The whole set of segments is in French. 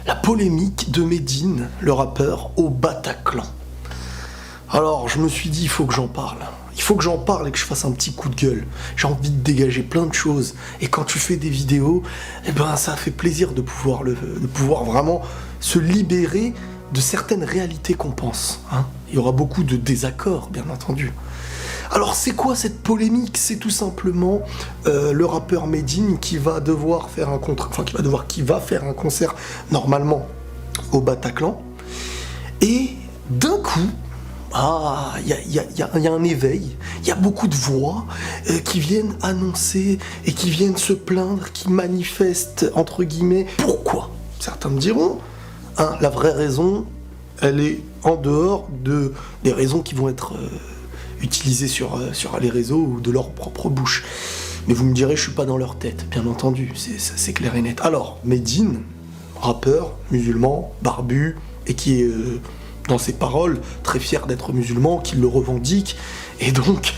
La polémique de Medine, le rappeur, au Bataclan. Alors, je me suis dit, il faut que j'en parle. Il faut que j'en parle et que je fasse un petit coup de gueule. J'ai envie de dégager plein de choses. Et quand tu fais des vidéos, eh ben, ça fait plaisir de pouvoir vraiment se libérer de certaines réalités qu'on pense. Hein. Il y aura beaucoup de désaccords, bien entendu. Alors, c'est quoi cette polémique? C'est tout simplement le rappeur Medine qui va devoir faire un qui va faire un concert normalement au Bataclan. Et d'un coup, il y a un éveil, il y a beaucoup de voix qui viennent annoncer et qui viennent se plaindre, qui manifestent, entre guillemets, pourquoi? Certains me diront, hein, la vraie raison, elle est en dehors des raisons qui vont être utilisées sur les réseaux ou de leur propre bouche. Mais vous me direz, je suis pas dans leur tête, bien entendu, c'est clair et net. Alors, Medine, rappeur, musulman, barbu, et qui est... dans ses paroles, très fier d'être musulman, qu'il le revendique, et donc,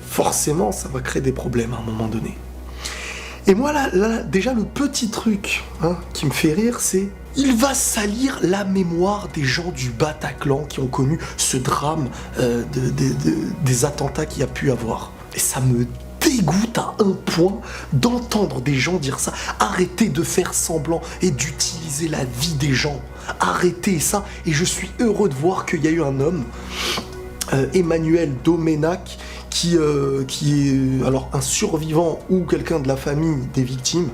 forcément, ça va créer des problèmes à un moment donné. Et moi, là déjà, le petit truc qui me fait rire, c'est il va salir la mémoire des gens du Bataclan qui ont connu ce drame des attentats qu'il y a pu avoir. Et ça me dégoûte à un point d'entendre des gens dire ça. Arrêtez de faire semblant et d'utiliser la vie des gens. Arrêtez ça. Et je suis heureux de voir qu'il y a eu un homme, Emmanuel Domenac, qui est alors un survivant ou quelqu'un de la famille des victimes.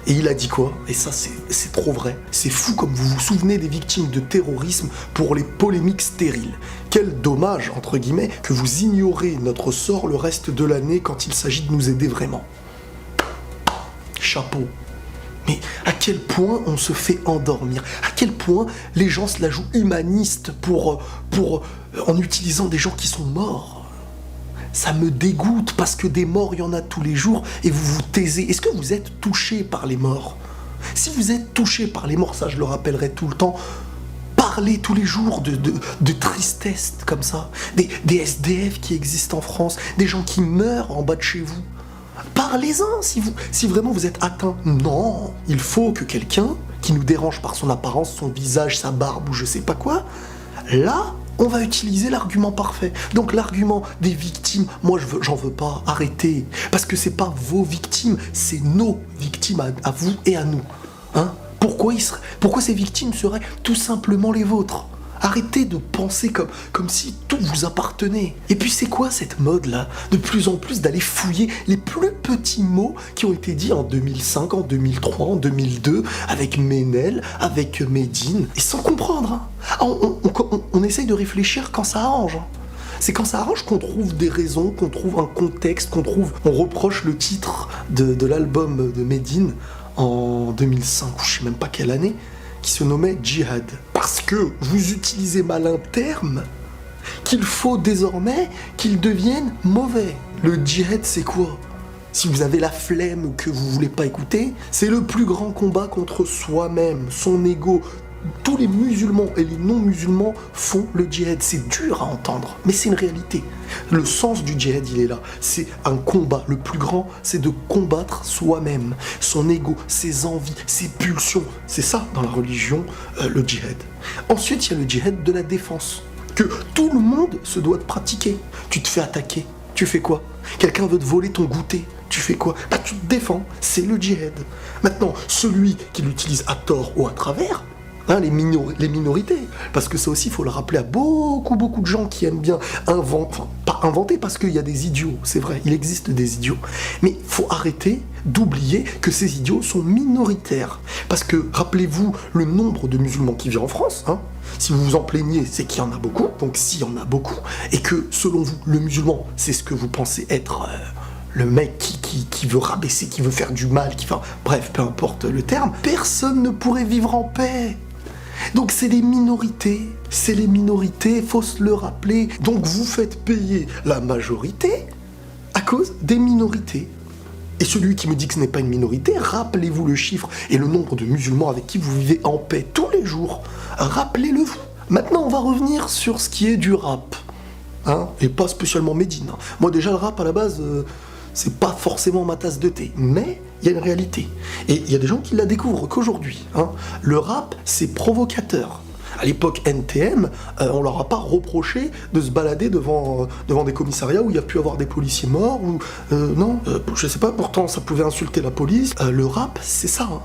Et il a dit quoi? Et ça, c'est trop vrai. C'est fou comme vous vous souvenez des victimes de terrorisme pour les polémiques stériles. Quel dommage, entre guillemets, que vous ignorez notre sort le reste de l'année quand il s'agit de nous aider vraiment. Chapeau. Mais à quel point on se fait endormir? À quel point les gens se la jouent humaniste en utilisant des gens qui sont morts? Ça me dégoûte parce que des morts, il y en a tous les jours et vous vous taisez. Est-ce que vous êtes touché par les morts? Si vous êtes touché par les morts, ça je le rappellerai tout le temps, parlez tous les jours de tristesse comme ça. Des SDF qui existent en France, des gens qui meurent en bas de chez vous. Parlez-en si vraiment vous êtes atteint. Non, il faut que quelqu'un qui nous dérange par son apparence, son visage, sa barbe ou je sais pas quoi, là, on va utiliser l'argument parfait. Donc l'argument des victimes, moi j'en veux pas, arrêtez. Parce que c'est pas vos victimes, c'est nos victimes à vous et à nous. Hein? Pourquoi ces victimes seraient tout simplement les vôtres? Arrêtez de penser comme si tout vous appartenait. Et puis c'est quoi cette mode-là? De plus en plus d'aller fouiller les plus petits mots qui ont été dits en 2005, en 2003, en 2002, avec Ménel, avec Medine, et sans comprendre. On essaye de réfléchir quand ça arrange. C'est quand ça arrange qu'on trouve des raisons, qu'on trouve un contexte, on reproche le titre de l'album de Medine en 2005, ou je sais même pas quelle année, qui se nommait Djihad. Parce que vous utilisez mal un terme qu'il faut désormais qu'il devienne mauvais. Le djihad, c'est quoi? Si vous avez la flemme ou que vous voulez pas écouter, c'est le plus grand combat contre soi-même, son ego. Tous les musulmans et les non-musulmans font le djihad. C'est dur à entendre, mais c'est une réalité. Le sens du djihad, il est là. C'est un combat. Le plus grand, c'est de combattre soi-même, son ego, ses envies, ses pulsions. C'est ça, dans la religion, le djihad. Ensuite, il y a le djihad de la défense, que tout le monde se doit de pratiquer. Tu te fais attaquer, tu fais quoi? Quelqu'un veut te voler ton goûter, tu fais quoi? Bah, tu te défends, c'est le djihad. Maintenant, celui qui l'utilise à tort ou à travers, les minorités, parce que ça aussi, il faut le rappeler à beaucoup de gens qui aiment bien pas inventer, parce qu'il y a des idiots, c'est vrai, il existe des idiots, mais il faut arrêter d'oublier que ces idiots sont minoritaires, parce que, rappelez-vous, le nombre de musulmans qui vivent en France, si vous vous en plaignez, c'est qu'il y en a beaucoup, donc s'il y en a beaucoup, et que, selon vous, le musulman, c'est ce que vous pensez être... le mec qui veut rabaisser, qui veut faire du mal, bref, peu importe le terme, personne ne pourrait vivre en paix. Donc c'est les minorités, faut se le rappeler. Donc vous faites payer la majorité à cause des minorités. Et celui qui me dit que ce n'est pas une minorité, rappelez-vous le chiffre et le nombre de musulmans avec qui vous vivez en paix tous les jours. Rappelez-le vous. Maintenant on va revenir sur ce qui est du rap. Et pas spécialement Medine. Moi déjà le rap à la base... c'est pas forcément ma tasse de thé, mais il y a une réalité. Et il y a des gens qui la découvrent qu'aujourd'hui. Hein. Le rap, c'est provocateur. À l'époque NTM, on leur a pas reproché de se balader devant des commissariats où il y a pu avoir des policiers morts, ou non, je sais pas, pourtant ça pouvait insulter la police. Le rap, c'est ça. Hein.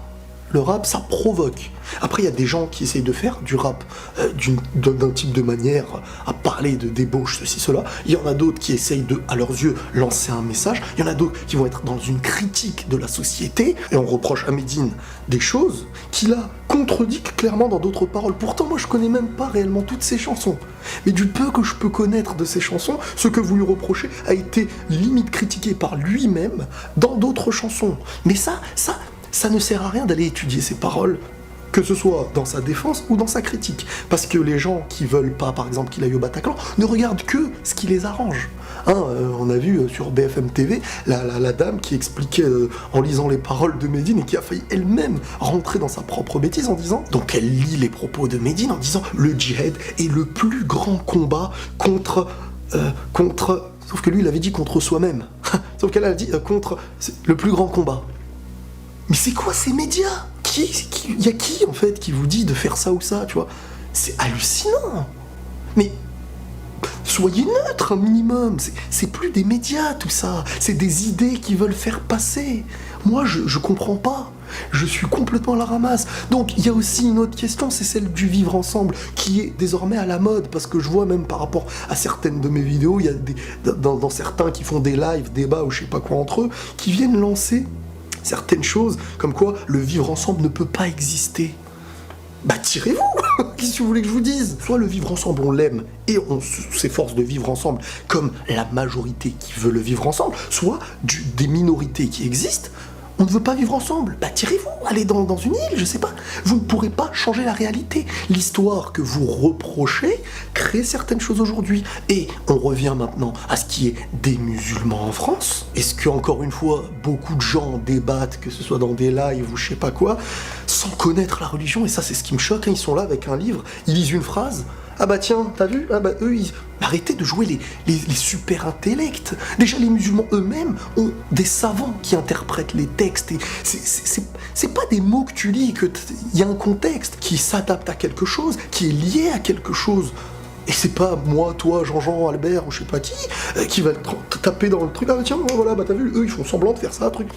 Le rap, ça provoque. Après, il y a des gens qui essayent de faire du rap d'un type de manière à parler de débauche, ceci, cela. Il y en a d'autres qui essayent de, à leurs yeux, lancer un message. Il y en a d'autres qui vont être dans une critique de la société. Et on reproche à Medine des choses qu'il a contredit clairement dans d'autres paroles. Pourtant, moi, je connais même pas réellement toutes ces chansons. Mais du peu que je peux connaître de ces chansons, ce que vous lui reprochez a été limite critiqué par lui-même dans d'autres chansons. Mais ça ne sert à rien d'aller étudier ces paroles, que ce soit dans sa défense ou dans sa critique. Parce que les gens qui veulent pas, par exemple, qu'il aille au Bataclan, ne regardent que ce qui les arrange. Hein, on a vu sur BFM TV la dame qui expliquait en lisant les paroles de Medine et qui a failli elle-même rentrer dans sa propre bêtise en disant, donc elle lit les propos de Medine en disant le djihad est le plus grand combat contre sauf que lui il avait dit contre soi-même. Sauf qu'elle a dit contre le plus grand combat. Mais c'est quoi ces médias ? Y a qui en fait qui vous dit de faire ça ou ça, tu vois ? C'est hallucinant. Mais soyez neutre un minimum. C'est plus des médias tout ça. C'est des idées qui veulent faire passer. Moi je comprends pas. Je suis complètement à la ramasse. Donc il y a aussi une autre question, c'est celle du vivre ensemble, qui est désormais à la mode, parce que je vois même par rapport à certaines de mes vidéos, il y a dans certains qui font des lives, débats ou je sais pas quoi entre eux, qui viennent lancer certaines choses, comme quoi le vivre ensemble ne peut pas exister. Bah tirez-vous. Qu'est-ce que vous voulez que je vous dise ? Soit le vivre ensemble on l'aime et on s'efforce de vivre ensemble comme la majorité qui veut le vivre ensemble, soit des minorités qui existent, on ne veut pas vivre ensemble. Bah tirez-vous, allez dans une île, je sais pas. Vous ne pourrez pas changer la réalité. L'histoire que vous reprochez crée certaines choses aujourd'hui. Et on revient maintenant à ce qui est des musulmans en France. Est-ce que, encore une fois, beaucoup de gens débattent, que ce soit dans des lives ou je sais pas quoi, sans connaître la religion, et ça c'est ce qui me choque, hein, ils sont là avec un livre, ils lisent une phrase, ah bah tiens, t'as vu ? Ah bah eux, arrêtez de jouer les super intellects. Déjà, les musulmans eux-mêmes ont des savants qui interprètent les textes. Et c'est pas des mots que tu lis, il y a un contexte qui s'adapte à quelque chose, qui est lié à quelque chose. Et c'est pas moi, toi, Jean-Jean, Albert, ou je sais pas qui va te taper dans le truc. Ah bah tiens, voilà, bah t'as vu, eux, ils font semblant de faire ça, truc.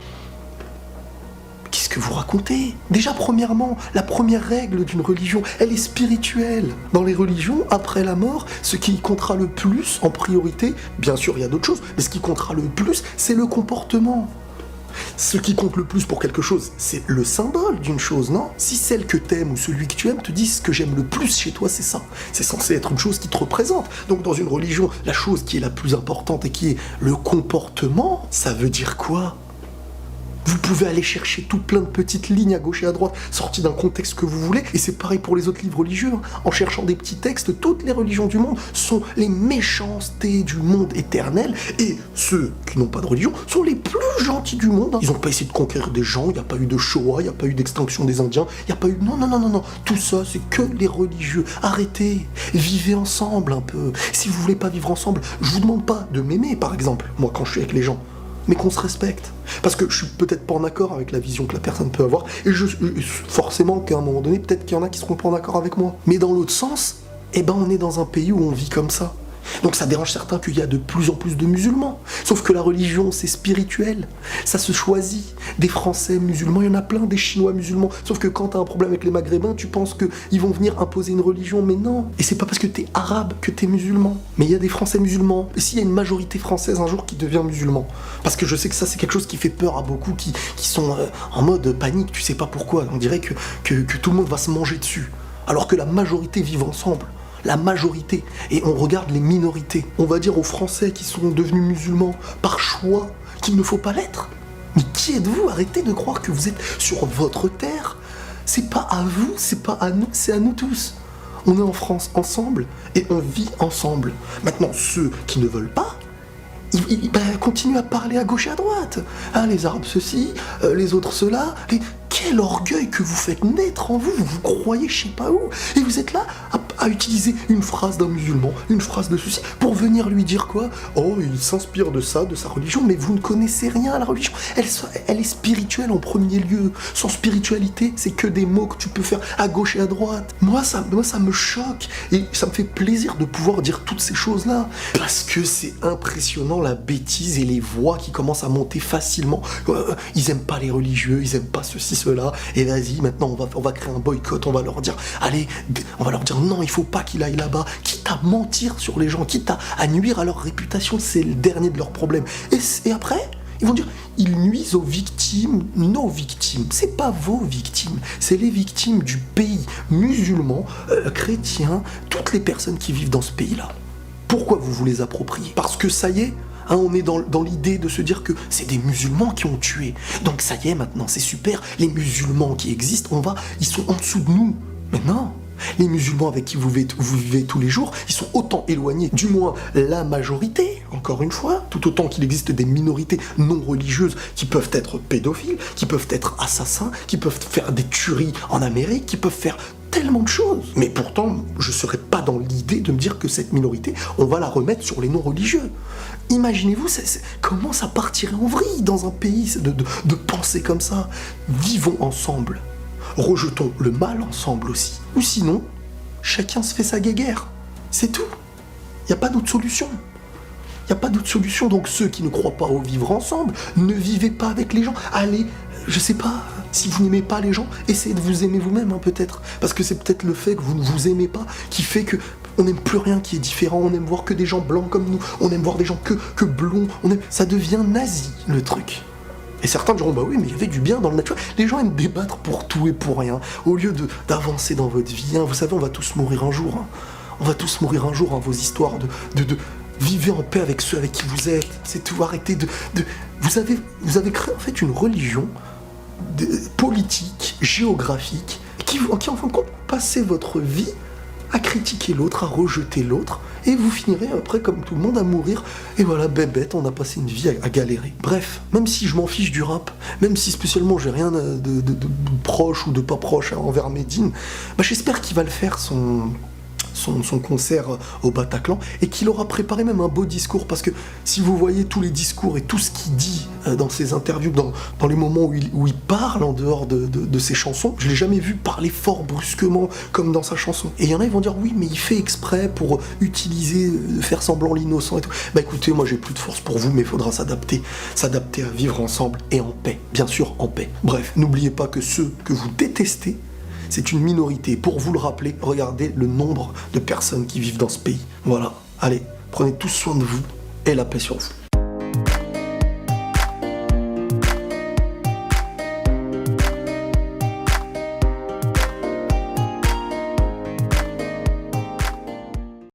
Qu'est-ce que vous racontez ? Déjà, premièrement, la première règle d'une religion, elle est spirituelle. Dans les religions, après la mort, ce qui comptera le plus, en priorité, bien sûr, il y a d'autres choses, mais ce qui comptera le plus, c'est le comportement. Ce qui compte le plus pour quelque chose, c'est le symbole d'une chose, non ? Si celle que t'aimes ou celui que tu aimes te dit ce que j'aime le plus chez toi, c'est ça. C'est censé être une chose qui te représente. Donc dans une religion, la chose qui est la plus importante et qui est le comportement, ça veut dire quoi ? Vous pouvez aller chercher tout plein de petites lignes à gauche et à droite, sorties d'un contexte que vous voulez, et c'est pareil pour les autres livres religieux. Hein. En cherchant des petits textes, toutes les religions du monde sont les méchancetés du monde éternel, et ceux qui n'ont pas de religion sont les plus gentils du monde. Hein. Ils n'ont pas essayé de conquérir des gens, il n'y a pas eu de Shoah, il n'y a pas eu d'extinction des Indiens, il n'y a pas eu... Non. Tout ça, c'est que les religieux. Arrêtez, vivez ensemble un peu. Si vous voulez pas vivre ensemble, je vous demande pas de m'aimer, par exemple, moi, quand je suis avec les gens. Mais qu'on se respecte. Parce que je suis peut-être pas en accord avec la vision que la personne peut avoir, et forcément qu'à un moment donné, peut-être qu'il y en a qui seront pas en accord avec moi. Mais dans l'autre sens, on est dans un pays où on vit comme ça. Donc ça dérange certains qu'il y a de plus en plus de musulmans. Sauf que la religion, c'est spirituel. Ça se choisit. Des Français musulmans, il y en a plein, des Chinois musulmans. Sauf que quand t'as un problème avec les Maghrébins, tu penses qu'ils vont venir imposer une religion. Mais non. Et c'est pas parce que t'es arabe que t'es musulman. Mais il y a des Français musulmans. Et s'il y a une majorité française un jour qui devient musulman, parce que je sais que ça, c'est quelque chose qui fait peur à beaucoup qui sont en mode panique, tu sais pas pourquoi. On dirait que tout le monde va se manger dessus. Alors que la majorité vivent ensemble. La majorité, et on regarde les minorités. On va dire aux Français qui sont devenus musulmans par choix qu'il ne faut pas l'être. Mais qui êtes-vous ? Arrêtez de croire que vous êtes sur votre terre. C'est pas à vous, c'est pas à nous, c'est à nous tous. On est en France ensemble et on vit ensemble. Maintenant, ceux qui ne veulent pas, ils continuent à parler à gauche et à droite. Hein, les Arabes ceci, les autres cela. Quel orgueil que vous faites naître en vous, vous croyez je sais pas où, et vous êtes là à utiliser une phrase d'un musulman, une phrase de ceci, pour venir lui dire quoi? Oh, il s'inspire de ça, de sa religion, mais vous ne connaissez rien à la religion. Elle est spirituelle en premier lieu. Sans spiritualité, c'est que des mots que tu peux faire à gauche et à droite. Moi, ça me choque, et ça me fait plaisir de pouvoir dire toutes ces choses-là, parce que c'est impressionnant la bêtise et les voix qui commencent à monter facilement. Ils aiment pas les religieux, ils aiment pas ceci, cela, et vas-y, maintenant on va créer un boycott, on va leur dire, allez, on va leur dire non, il faut pas qu'il aille là-bas, quitte à mentir sur les gens, quitte à nuire à leur réputation, c'est le dernier de leurs problèmes. Et après, ils vont dire, ils nuisent aux victimes, nos victimes. C'est pas vos victimes, c'est les victimes du pays musulman, chrétien, toutes les personnes qui vivent dans ce pays-là. Pourquoi vous vous les appropriez? Parce que ça y est, hein, on est dans l'idée de se dire que c'est des musulmans qui ont tué. Donc ça y est, maintenant, c'est super. Les musulmans qui existent, ils sont en dessous de nous. Mais non, les musulmans avec qui vous vivez tous les jours, ils sont autant éloignés, du moins la majorité, encore une fois, tout autant qu'il existe des minorités non religieuses qui peuvent être pédophiles, qui peuvent être assassins, qui peuvent faire des tueries en Amérique, qui peuvent faire tellement de choses. Mais pourtant, je ne serais pas dans l'idée de me dire que cette minorité, on va la remettre sur les non-religieux. Imaginez-vous comment ça partirait en vrille dans un pays de penser comme ça. Vivons ensemble. Rejetons le mal ensemble aussi. Ou sinon, chacun se fait sa guéguerre. C'est tout. Il n'y a pas d'autre solution. Il n'y a pas d'autre solution. Donc ceux qui ne croient pas au vivre ensemble, ne vivez pas avec les gens. Allez, je sais pas, si vous n'aimez pas les gens, essayez de vous aimer vous-même, hein, peut-être. Parce que c'est peut-être le fait que vous ne vous aimez pas qui fait que on n'aime plus rien qui est différent. On aime voir que des gens blancs comme nous. On aime voir des gens que blonds. Ça devient nazi, le truc. Et certains diront, bah oui, mais il y avait du bien dans le naturel. Les gens aiment débattre pour tout et pour rien, au lieu d'avancer dans votre vie. Hein. Vous savez, on va tous mourir un jour. Hein. On va tous mourir un jour, hein, vos histoires de vivez en paix avec ceux avec qui vous êtes. C'est tout, arrêtez Vous avez créé en fait une religion politique, géographique, qui en fin de compte, passez votre vie à critiquer l'autre, à rejeter l'autre, et vous finirez après, comme tout le monde, à mourir. Et voilà, bébête, on a passé une vie à galérer. Bref, même si je m'en fiche du rap, même si spécialement j'ai rien de proche ou de pas proche envers Medine, bah j'espère qu'il va le faire son concert au Bataclan, et qu'il aura préparé même un beau discours, parce que si vous voyez tous les discours et tout ce qu'il dit dans ses interviews, dans les moments où il parle en dehors de ses chansons, je l'ai jamais vu parler fort brusquement comme dans sa chanson. Et il y en a, ils vont dire oui, mais il fait exprès pour faire semblant l'innocent et tout. Bah écoutez, moi j'ai plus de force pour vous, mais il faudra s'adapter à vivre ensemble et en paix, bien sûr en paix. Bref, n'oubliez pas que ceux que vous détestez, c'est une minorité. Pour vous le rappeler, regardez le nombre de personnes qui vivent dans ce pays. Voilà. Allez, prenez tous soin de vous et la paix sur vous.